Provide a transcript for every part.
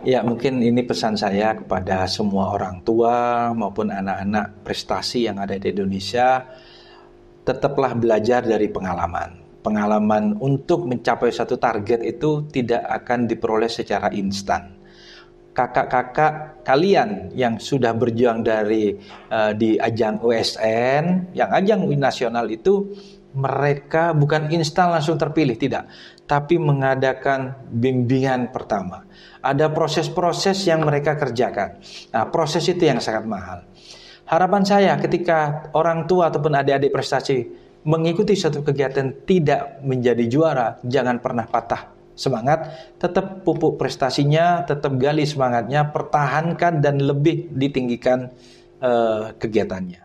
Ya, mungkin ini pesan saya kepada semua orang tua maupun anak-anak prestasi yang ada di Indonesia. Tetaplah belajar dari pengalaman. Pengalaman untuk mencapai satu target itu tidak akan diperoleh secara instan. Kakak-kakak kalian yang sudah berjuang di ajang USN, yang ajang nasional itu, mereka bukan instan langsung terpilih, tidak, tapi mengadakan bimbingan pertama. Ada proses-proses yang mereka kerjakan. Nah, proses itu yang sangat mahal. Harapan saya ketika orang tua ataupun adik-adik prestasi mengikuti suatu kegiatan tidak menjadi juara, jangan pernah patah semangat, tetap pupuk prestasinya, tetap gali semangatnya, pertahankan dan lebih ditinggikan kegiatannya.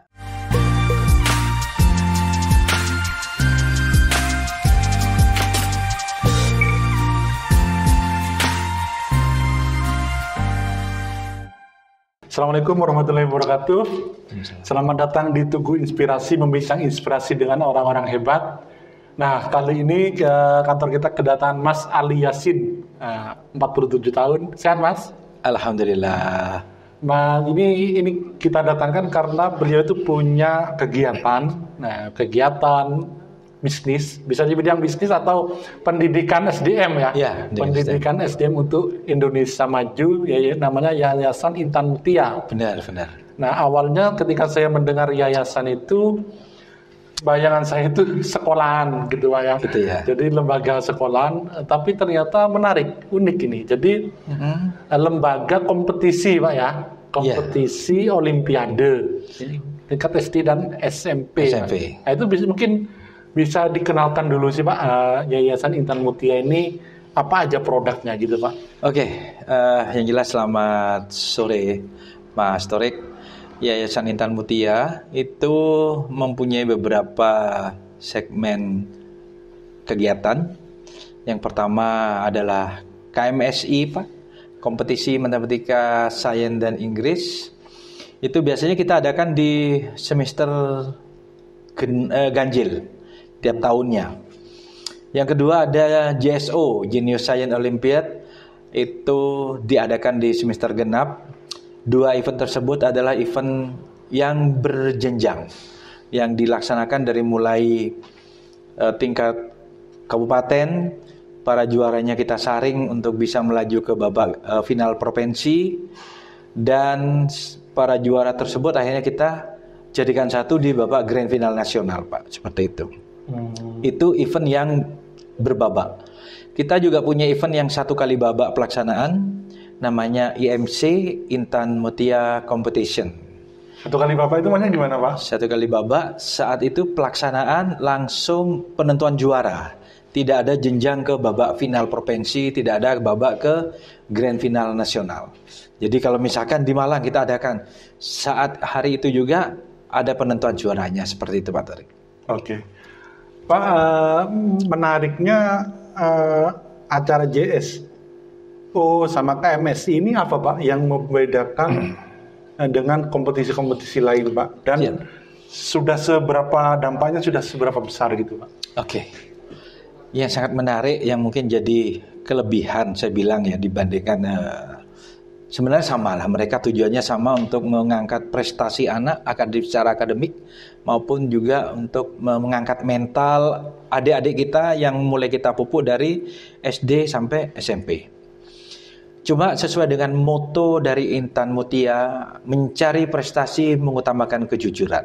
Assalamualaikum warahmatullahi wabarakatuh. Selamat datang di Tugu Inspirasi, membincang inspirasi dengan orang-orang hebat. Nah, kali ini kantor kita kedatangan Mas Ali Yasin, 47 tahun. Sehat, Mas? Alhamdulillah. Nah, ini kita datangkan karena beliau itu punya kegiatan. Nah, kegiatan bisnis, bisa dibilang bisnis atau pendidikan SDM ya. Ya, pendidikan SDM untuk Indonesia Maju, namanya Yayasan Intan Mutia. Benar. Nah, awalnya ketika saya mendengar yayasan itu, bayangan saya itu sekolahan gitu Pak ya. Gitu ya. Jadi lembaga sekolahan, tapi ternyata menarik, unik ini. Jadi lembaga kompetisi Pak ya, kompetisi Olimpiade tingkat SD dan SMP. Nah, itu mungkin bisa dikenalkan dulu sih Pak, Yayasan Intan Mutia ini apa aja produknya gitu Pak? Oke, yang jelas selamat sore Mas Torik. Yayasan Intan Mutia itu mempunyai beberapa segmen kegiatan. Yang pertama adalah KMSI Pak, Kompetisi Matematika, Sains dan Inggris. Itu biasanya kita adakan di semester ganjil tiap tahunnya. Yang kedua ada JSO, Genius Science Olympiad, itu diadakan di semester genap. Dua event tersebut adalah event yang berjenjang, yang dilaksanakan dari mulai tingkat kabupaten, para juaranya kita saring untuk bisa melaju ke babak final provinsi, dan para juara tersebut akhirnya kita jadikan satu di babak grand final nasional Pak, seperti itu. Itu event yang berbabak. Kita juga punya event yang satu kali babak pelaksanaan, namanya IMC, Intan Mutia Competition. Satu kali babak itu maksudnya gimana Pak? Satu kali babak, saat itu pelaksanaan langsung penentuan juara. Tidak ada jenjang ke babak final provinsi, tidak ada babak ke grand final nasional. Jadi kalau misalkan di Malang kita adakan, saat hari itu juga ada penentuan juaranya, seperti itu Pak Tarik. Oke. Pak, menariknya acara JSO sama KMSI ini apa Pak yang membedakan dengan kompetisi-kompetisi lain Pak? Dan sudah seberapa dampaknya, sudah seberapa besar gitu Pak? Oke. Yang sangat menarik, yang mungkin jadi kelebihan saya bilang ya dibandingkan sebenarnya sama lah, mereka tujuannya sama untuk mengangkat prestasi anak secara akademik maupun juga untuk mengangkat mental adik-adik kita yang mulai kita pupuk dari SD sampai SMP. Cuma sesuai dengan moto dari Intan Mutia, mencari prestasi mengutamakan kejujuran.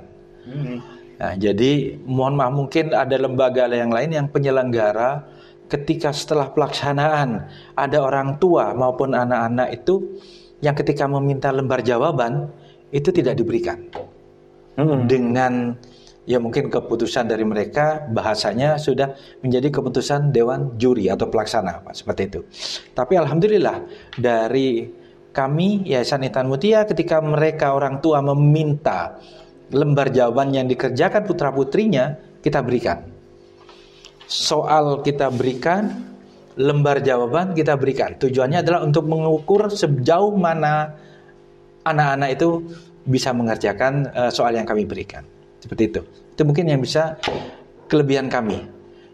Nah, jadi mohon maaf, mungkin ada lembaga yang lain yang penyelenggara ketika setelah pelaksanaan ada orang tua maupun anak-anak itu yang ketika meminta lembar jawaban itu tidak diberikan. Dengan ya mungkin keputusan dari mereka, bahasanya sudah menjadi keputusan dewan juri atau pelaksana Pak, seperti itu. Tapi alhamdulillah dari kami Yayasan Intan Mutia, ketika mereka orang tua meminta lembar jawaban yang dikerjakan putra-putrinya, kita berikan. Soal kita berikan, lembar jawaban kita berikan. Tujuannya adalah untuk mengukur sejauh mana anak-anak itu bisa mengerjakan soal yang kami berikan. Seperti itu. Itu mungkin yang bisa kelebihan kami.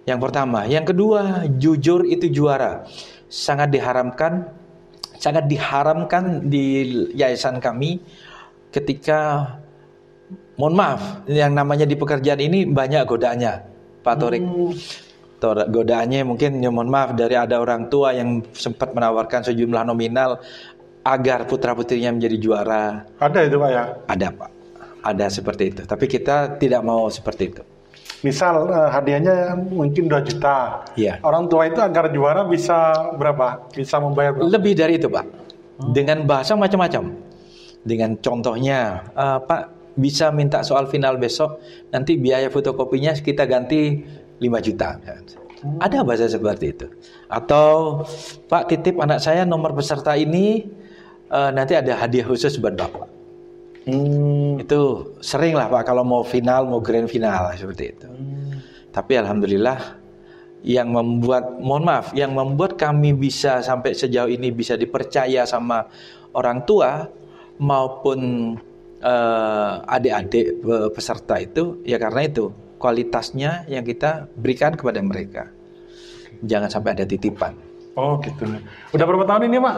Yang pertama. Yang kedua, jujur itu juara. Sangat diharamkan sangat diharamkan di yayasan kami ketika, mohon maaf, yang namanya di pekerjaan ini banyak godaannya, Pak Torik. Godaannya mungkin, ya mohon maaf, dari ada orang tua yang sempat menawarkan sejumlah nominal agar putra-putrinya menjadi juara. Ada itu Pak ya? Ada Pak, ada seperti itu. Tapi kita tidak mau seperti itu. Misal hadiahnya mungkin 2 juta. Iya. Orang tua itu agar juara bisa berapa? Bisa membayar berapa? Lebih dari itu Pak. Dengan bahasa macam-macam. Dengan contohnya, Pak bisa minta soal final besok, nanti biaya fotokopinya kita ganti 5 juta. Ada bahasa seperti itu. Atau Pak titip anak saya nomor peserta ini, nanti ada hadiah khusus buat Bapak. Itu sering lah Pak kalau mau final, mau grand final seperti itu. Tapi alhamdulillah yang membuat, mohon maaf, yang membuat kami bisa sampai sejauh ini bisa dipercaya sama orang tua maupun adik-adik peserta itu, ya karena itu kualitasnya yang kita berikan kepada mereka. Jangan sampai ada titipan. Oh gitu. Udah berapa tahun ini Pak?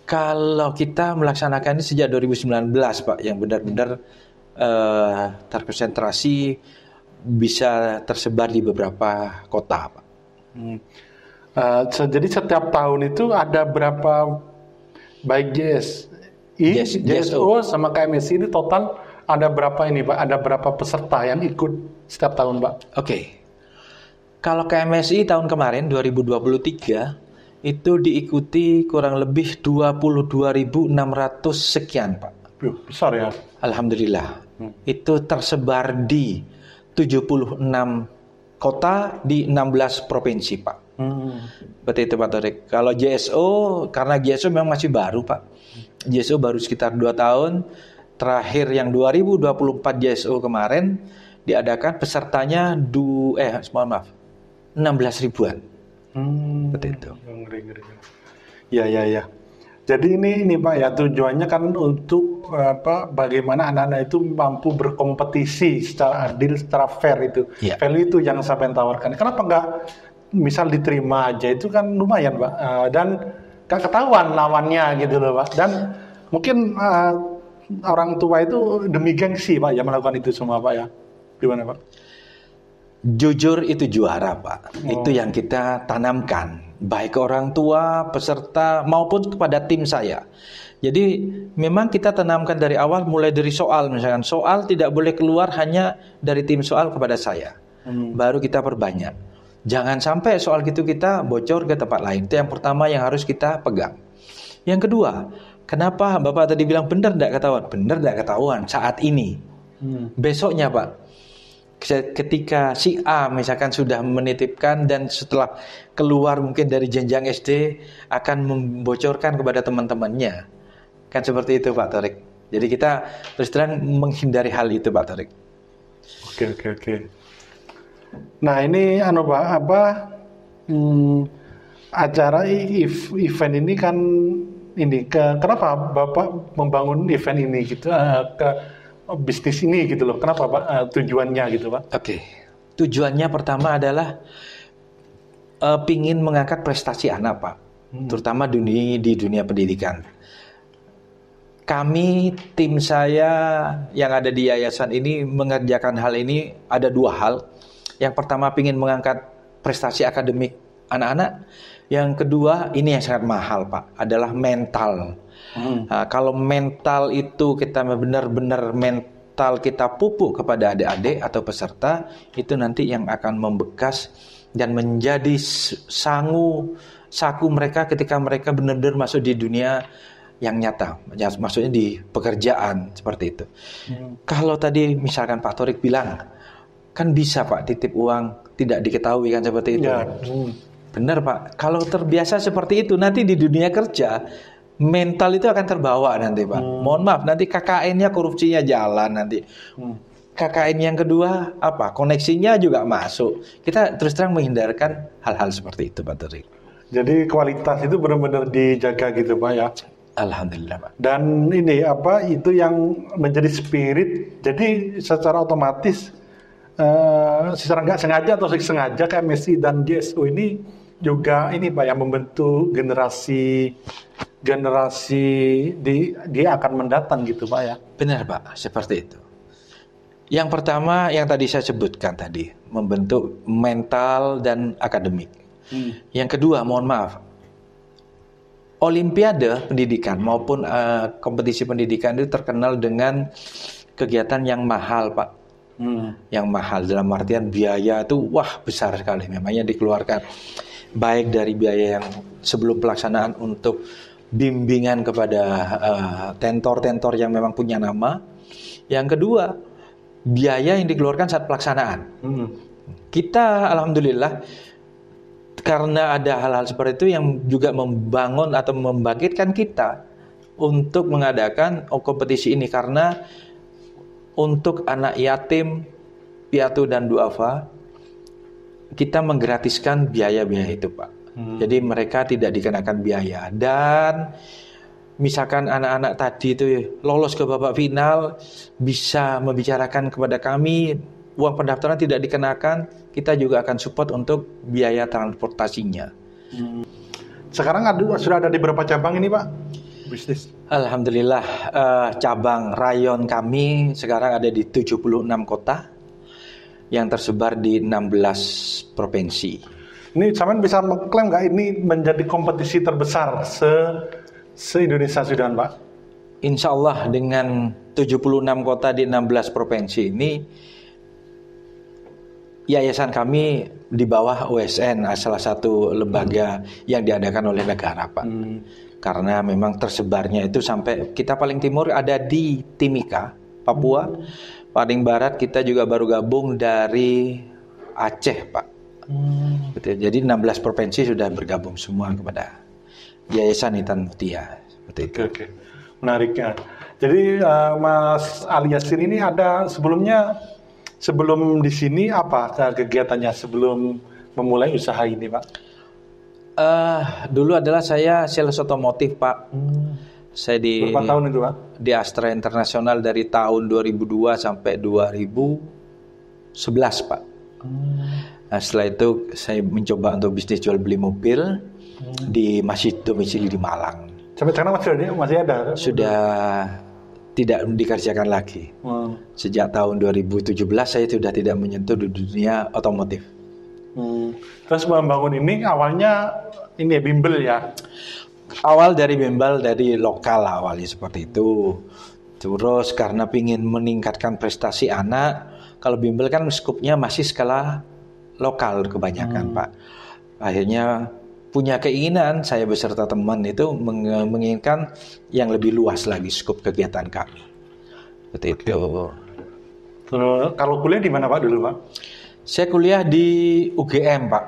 Kalau kita melaksanakan ini sejak 2019 Pak, yang benar-benar terkonsentrasi, bisa tersebar di beberapa kota Pak. Jadi setiap tahun itu ada berapa, baik JSO sama KMSI ini total ada berapa ini Pak? Ada berapa peserta yang ikut setiap tahun Pak? Oke. Kalau KMSI tahun kemarin 2023 itu diikuti kurang lebih 22.600 sekian Pak. Besar ya. Alhamdulillah. Itu tersebar di 76 kota di 16 provinsi Pak. Seperti itu Pak Torik. Kalau JSO, karena JSO memang masih baru Pak. JSO baru sekitar 2 tahun. Terakhir yang 2024 JSO kemarin diadakan pesertanya 16 ribuan. Seperti itu. Ngeri. Ya. Jadi ini Pak ya, tujuannya kan untuk bagaimana anak-anak itu mampu berkompetisi secara adil, secara fair itu. Ya. Value itu yang saya pengen tawarkan. Kenapa nggak misal diterima aja, itu kan lumayan Pak. Dan nggak ketahuan lawannya gitu loh Pak. Dan mungkin orang tua itu demi gengsi Pak ya melakukan itu semua Pak ya. Gimana Pak? Jujur itu juara Pak. Itu yang kita tanamkan, baik ke orang tua, peserta maupun kepada tim saya. Jadi memang kita tanamkan dari awal, mulai dari soal, misalkan soal tidak boleh keluar hanya dari tim soal kepada saya. Baru kita perbanyak. Jangan sampai soal gitu kita bocor ke tempat lain. Itu yang pertama yang harus kita pegang. Yang kedua, kenapa Bapak tadi bilang benar tidak ketahuan? Benar tidak ketahuan saat ini. Besoknya Pak, ketika si A misalkan sudah menitipkan dan setelah keluar mungkin dari jenjang SD akan membocorkan kepada teman-temannya. Kan seperti itu Pak Torik. Jadi kita terus terang menghindari hal itu Pak Torik. Oke. Nah ini acara event ini kan kenapa Bapak membangun event ini gitu ke bisnis ini gitu loh. Kenapa Pak tujuannya gitu Pak? Oke. Tujuannya pertama adalah pingin mengangkat prestasi anak Pak. Terutama di dunia pendidikan. Kami, tim saya yang ada di yayasan ini mengerjakan hal ini ada 2 hal. Yang pertama pingin mengangkat prestasi akademik anak-anak. Yang kedua, ini yang sangat mahal Pak, adalah mental. Kalau mental itu kita benar-benar mental kita pupuk kepada adik-adik atau peserta, itu nanti yang akan membekas dan menjadi saku mereka ketika mereka benar-benar masuk di dunia yang nyata, maksudnya di pekerjaan seperti itu. Kalau tadi misalkan Pak Torik bilang, kan bisa Pak titip uang tidak diketahui kan seperti itu. Benar Pak, kalau terbiasa seperti itu nanti di dunia kerja mental itu akan terbawa nanti Pak. Mohon maaf, nanti KKN-nya korupsinya jalan nanti. KKN yang kedua apa? Koneksinya juga masuk. Kita terus terang menghindarkan hal-hal seperti itu Pak Torik. Jadi kualitas itu benar-benar dijaga gitu Pak ya. Alhamdulillah Pak. Dan ini itu yang menjadi spirit. Jadi secara otomatis secara nggak sengaja atau sengaja KMSI dan JSO ini juga ini Pak yang membentuk generasi generasi dia akan mendatang gitu Pak ya. Benar Pak, seperti itu. Yang pertama yang tadi saya sebutkan tadi, membentuk mental dan akademik. Yang kedua, mohon maaf, Olimpiade pendidikan maupun kompetisi pendidikan itu terkenal dengan kegiatan yang mahal Pak. Yang mahal dalam artian biaya itu besar sekali memangnya dikeluarkan. Baik dari biaya yang sebelum pelaksanaan untuk bimbingan kepada tentor-tentor yang memang punya nama. Yang kedua, biaya yang dikeluarkan saat pelaksanaan. Kita alhamdulillah karena ada hal-hal seperti itu yang juga membangun atau membangkitkan kita untuk mengadakan kompetisi ini, karena untuk anak yatim, piatu dan duafa kita menggratiskan biaya-biaya itu Pak. Jadi mereka tidak dikenakan biaya, dan misalkan anak-anak tadi itu lolos ke babak final bisa membicarakan kepada kami, uang pendaftaran tidak dikenakan, kita juga akan support untuk biaya transportasinya. Sekarang sudah ada di berapa cabang ini Pak bisnis? Alhamdulillah cabang rayon kami sekarang ada di 76 kota yang tersebar di 16 provinsi. Ini sampean bisa mengklaim nggak ini menjadi kompetisi terbesar se-Indonesia sudah Pak? Insya Allah dengan 76 kota di 16 provinsi ini, yayasan kami di bawah OSN, salah satu lembaga yang diadakan oleh negara Pak. Karena memang tersebarnya itu sampai kita paling timur ada di Timika, Papua. Paling barat kita juga baru gabung dari Aceh Pak. Jadi 16 provinsi sudah bergabung semua kepada Yayasan Intan Mutia. Oke. Menariknya. Jadi Mas Ali Yasin ini ada sebelum di sini apa kegiatannya sebelum memulai usaha ini Pak? Dulu adalah saya sales otomotif Pak. Saya berapa tahun itu Pak? Di Astra Internasional dari tahun 2002 sampai 2011 Pak. Nah, setelah itu saya mencoba untuk bisnis jual beli mobil di masjid domisili di Malang. Sampai sekarang masih ada? Sudah tidak dikerjakan lagi. Sejak tahun 2017 saya sudah tidak menyentuh di dunia otomotif. Terus membangun ini awalnya ini bimbel ya? Awal dari bimbel dari lokal awalnya seperti itu. Terus karena ingin meningkatkan prestasi anak, kalau bimbel kan skupnya masih skala lokal kebanyakan Pak. Akhirnya punya keinginan saya beserta teman itu menginginkan yang lebih luas lagi skup kegiatan kami. Seperti itu. Terus kalau kuliah di mana Pak dulu Pak? Saya kuliah di UGM Pak,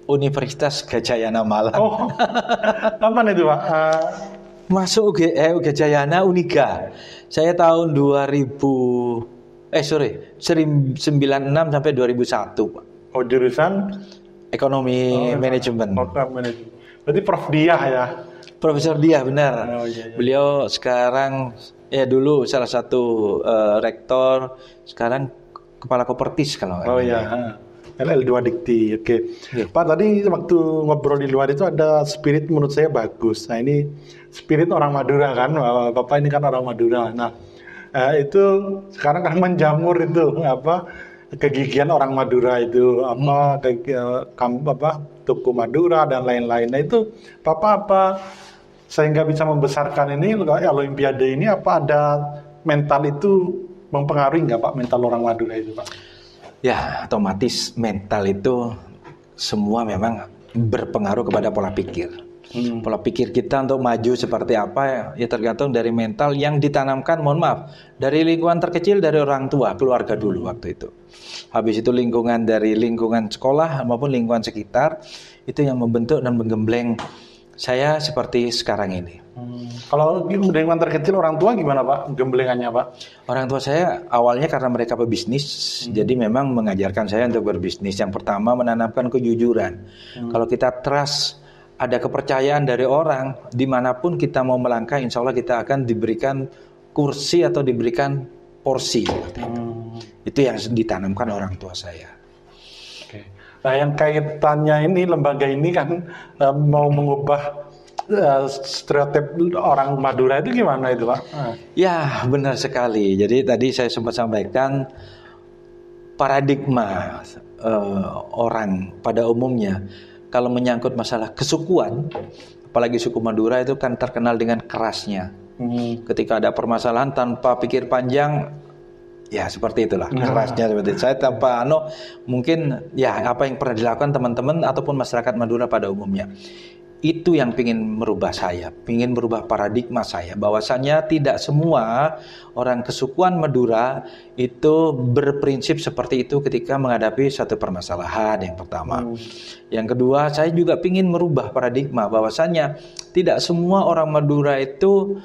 Universitas Gadjayana Malang. Oh, kapan itu Pak? Masuk Gadjayana Uniga. Saya tahun 1996 sampai 2001 Pak. Oh, jurusan Ekonomi Manajemen. Berarti Prof Diah ya? Profesor Diah benar. Iya. Beliau sekarang dulu salah satu rektor, sekarang kepala Kopertis kalau. Oh iya. LL2 Dikti. Oke. Pak, tadi waktu ngobrol di luar itu ada spirit menurut saya bagus. Nah, ini spirit orang Madura kan. Bapak ini kan orang Madura. Nah, itu sekarang kan menjamur itu kegigihan orang Madura itu Tuku Madura dan lain-lain. Nah, itu Bapak sehingga bisa membesarkan ini Olimpiade ini, apa ada mental itu mempengaruhi nggak Pak, mental orang Madura itu Pak? Ya, otomatis mental itu semua memang berpengaruh kepada pola pikir. Pola pikir kita untuk maju seperti apa ya tergantung dari mental yang ditanamkan, mohon maaf, dari lingkungan terkecil, dari orang tua, keluarga dulu waktu itu. Habis itu dari lingkungan sekolah maupun lingkungan sekitar, itu yang membentuk dan menggembleng saya seperti sekarang ini. Kalau lingkungan terkecil orang tua gimana Pak gemblengannya Pak? Orang tua saya awalnya karena mereka pebisnis, jadi memang mengajarkan saya untuk berbisnis. Yang pertama menanamkan kejujuran. Kalau kita trust, ada kepercayaan dari orang, dimanapun kita mau melangkah, insya Allah kita akan diberikan kursi atau diberikan porsi. Itu yang ditanamkan orang tua saya. Oke. Nah, yang kaitannya ini lembaga ini kan mau mengubah stereotip orang Madura itu gimana itu Pak? Ya benar sekali. Jadi tadi saya sempat sampaikan paradigma orang pada umumnya kalau menyangkut masalah kesukuan, apalagi suku Madura itu kan terkenal dengan kerasnya. Ketika ada permasalahan tanpa pikir panjang, ya seperti itulah kerasnya seperti itu. Saya tanpa mungkin ya apa yang pernah dilakukan teman-teman ataupun masyarakat Madura pada umumnya. Itu yang ingin merubah saya, ingin merubah paradigma saya, bahwasanya tidak semua orang kesukuan Madura itu berprinsip seperti itu ketika menghadapi satu permasalahan, yang pertama. Yang kedua, saya juga ingin merubah paradigma bahwasanya tidak semua orang Madura itu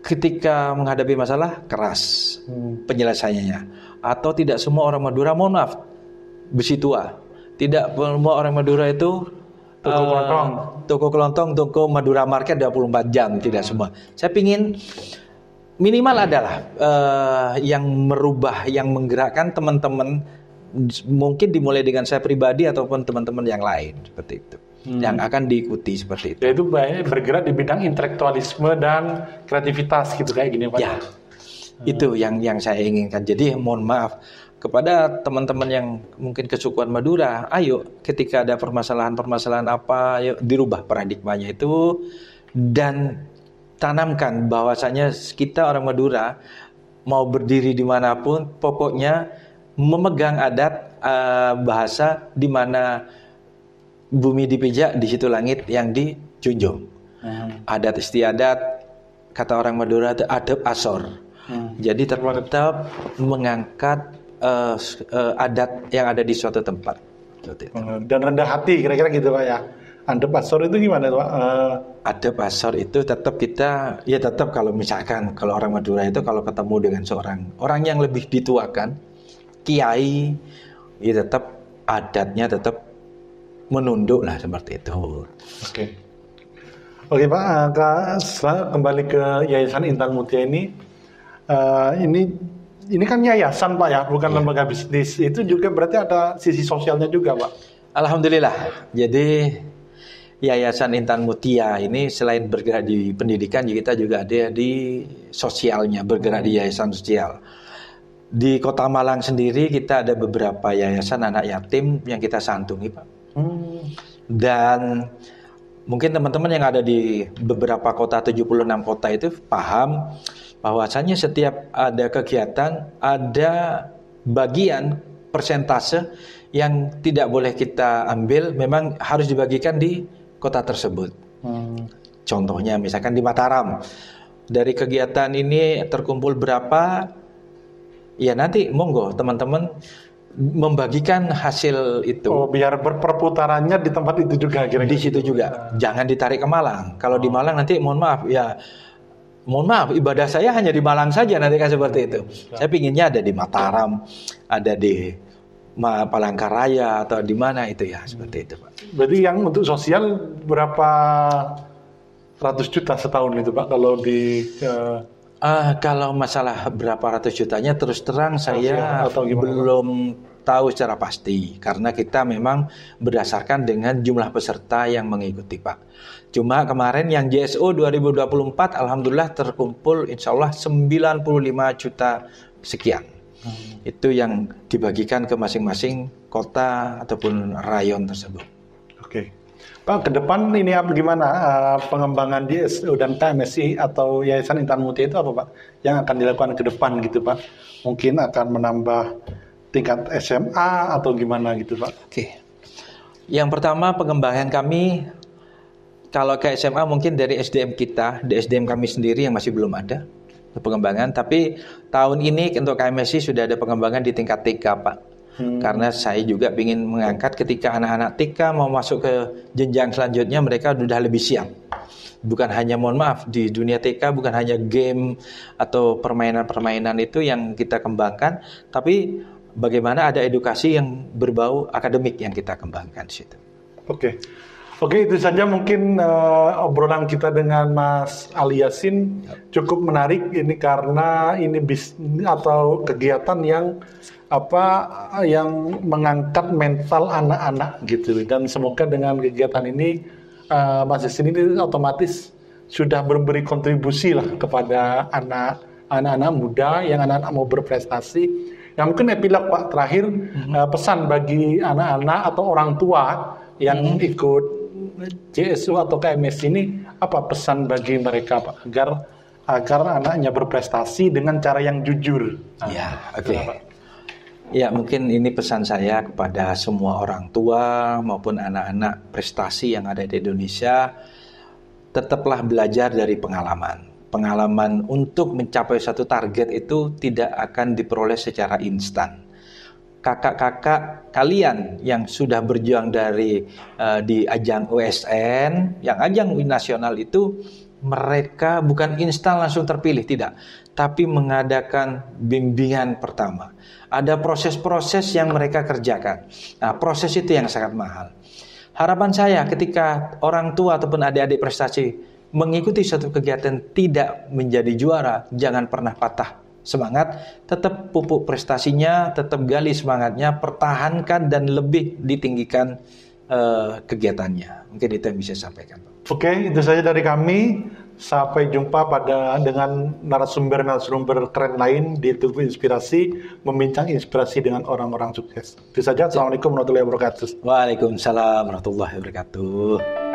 ketika menghadapi masalah keras penyelesaiannya, atau tidak semua orang Madura, mohon maaf, besi tua. Tidak semua orang Madura itu toko kelontong, toko Madura Market 24 jam, tidak semua. Saya pingin minimal adalah yang merubah, yang menggerakkan teman-teman, mungkin dimulai dengan saya pribadi ataupun teman-teman yang lain seperti itu, yang akan diikuti seperti itu. Yaitu bergerak di bidang intelektualisme dan kreativitas gitu kayak gini Pak. Ya, itu yang saya inginkan. Jadi mohon maaf kepada teman-teman yang mungkin kesukuan Madura, ayo ketika ada permasalahan-permasalahan apa, ayo dirubah paradigmanya itu dan tanamkan bahwasanya kita orang Madura mau berdiri dimanapun, pokoknya memegang adat bahasa di mana bumi dipijak, di situ langit yang dijunjung. Adat istiadat, kata orang Madura itu adab asor. Jadi tetap mengangkat adat yang ada di suatu tempat. Dan rendah hati kira-kira gitu Pak ya. Adab asor itu gimana Pak? Adab asor itu tetap kita, ya tetap kalau misalkan kalau orang Madura itu kalau ketemu dengan seorang orang yang lebih dituakan, kiai, ya tetap adatnya tetap menunduk lah seperti itu. Oke Pak, setelah kembali ke Yayasan Intan Mutia ini kan yayasan Pak ya, bukan lembaga bisnis. Itu juga berarti ada sisi sosialnya juga Pak. Alhamdulillah. Jadi Yayasan Intan Mutia ini selain bergerak di pendidikan, kita juga ada di sosialnya, bergerak di yayasan sosial. Di Kota Malang sendiri kita ada beberapa yayasan anak yatim yang kita santungi Pak. Dan mungkin teman-teman yang ada di beberapa kota, 76 kota itu paham bahwasanya setiap ada kegiatan ada bagian persentase yang tidak boleh kita ambil, memang harus dibagikan di kota tersebut. Contohnya misalkan di Mataram, dari kegiatan ini terkumpul berapa, ya nanti monggo teman-teman membagikan hasil itu. Biar perputarannya di tempat itu juga kira-kira. Di situ juga. Jangan ditarik ke Malang. Kalau di Malang nanti mohon maaf, ibadah saya hanya di Malang saja nanti kan seperti itu. Saya pinginnya ada di Mataram, ada di Palangkaraya atau di mana itu ya, seperti itu Pak. Berarti yang untuk sosial berapa ratus juta setahun itu Pak kalau di kalau masalah berapa ratus jutanya terus terang saya belum tahu secara pasti, karena kita memang berdasarkan dengan jumlah peserta yang mengikuti Pak. Cuma kemarin yang JSO 2024 alhamdulillah terkumpul insya Allah 95 juta sekian. Itu yang dibagikan ke masing-masing kota ataupun rayon tersebut. Oke. Pak, ke depan ini gimana pengembangan DSO dan KMSI atau Yayasan Intan Mutia itu apa Pak? Yang akan dilakukan ke depan gitu Pak? Mungkin akan menambah tingkat SMA atau gimana gitu Pak? Oke. Yang pertama pengembangan kami, kalau ke SMA mungkin dari SDM kita, di SDM kami sendiri yang masih belum ada pengembangan. Tapi tahun ini untuk KMSI sudah ada pengembangan di tingkat TK Pak. Karena saya juga ingin mengangkat ketika anak-anak TK mau masuk ke jenjang selanjutnya, mereka sudah lebih siap. Bukan hanya, mohon maaf, di dunia TK bukan hanya game atau permainan-permainan itu yang kita kembangkan, tapi bagaimana ada edukasi yang berbau akademik yang kita kembangkan di situ. Oke, itu saja mungkin obrolan kita dengan Mas Ali Yassin. Cukup menarik ini karena ini bisnis atau kegiatan yang mengangkat mental anak-anak gitu. Dan semoga dengan kegiatan ini Mas Yasin ini otomatis sudah memberi kontribusi lah kepada anak-anak muda yang anak-anak mau berprestasi. Yang mungkin epilog Pak terakhir, pesan bagi anak-anak atau orang tua yang ikut JSU atau KMS ini, apa pesan bagi mereka Pak agar anaknya berprestasi dengan cara yang jujur? Ya, oke. Ya, mungkin ini pesan saya kepada semua orang tua maupun anak-anak prestasi yang ada di Indonesia. Tetaplah belajar dari pengalaman. Pengalaman untuk mencapai satu target itu tidak akan diperoleh secara instan. Kakak-kakak kalian yang sudah berjuang di ajang USN, yang ajang nasional itu, mereka bukan instan langsung terpilih, tidak. Tapi mengadakan bimbingan pertama. Ada proses-proses yang mereka kerjakan. Nah, proses itu yang sangat mahal. Harapan saya ketika orang tua ataupun adik-adik prestasi mengikuti suatu kegiatan tidak menjadi juara, jangan pernah patah semangat, tetap pupuk prestasinya, tetap gali semangatnya, pertahankan dan lebih ditinggikan kegiatannya. Mungkin itu yang bisa saya sampaikan, Pak. Oke, itu saja dari kami. Sampai jumpa dengan narasumber keren lain di Tubuh Inspirasi, membincang inspirasi dengan orang-orang sukses. Itu saja. Assalamualaikum warahmatullahi wabarakatuh. Waalaikumsalam warahmatullahi wabarakatuh.